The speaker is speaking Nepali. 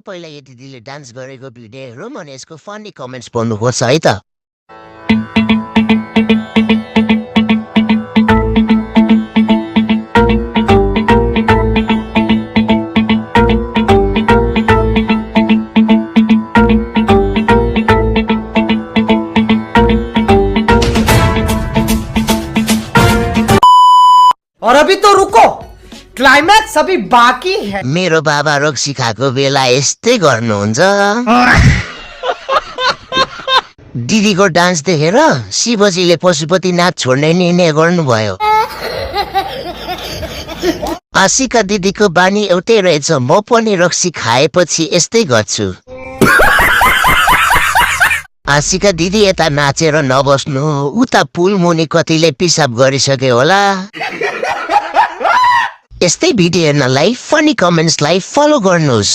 पहिला यो दिदीले डान्स गरेको भिडियो हेरौँ अनि यसको फनी कमेन्ट्स पढ्नुपर्छ है त। और अभी तो रुको, क्लाइमैक्स अभी बाकी है। मेरो बाबा रक्सी खाएको बेला यस्तै गर्नुहुन्छ। दिदीको डान्स देखेर शिवजीले पशुपतिनाथ छोड्ने निर्णय गर्नुभयो। आशिका दिदीको बानी एउटै रहेछ, म पनि रक्सी खाएपछि यस्तै गर्छु। आशिका दिदी यता नाचेर नबस्नु, उता पुल मुनि कतिले पिसाब गरिसक्यो होला। यस्तै भिडियो हेर्नलाई फनी कमेन्ट्सलाई फलो गर्नुहोस्।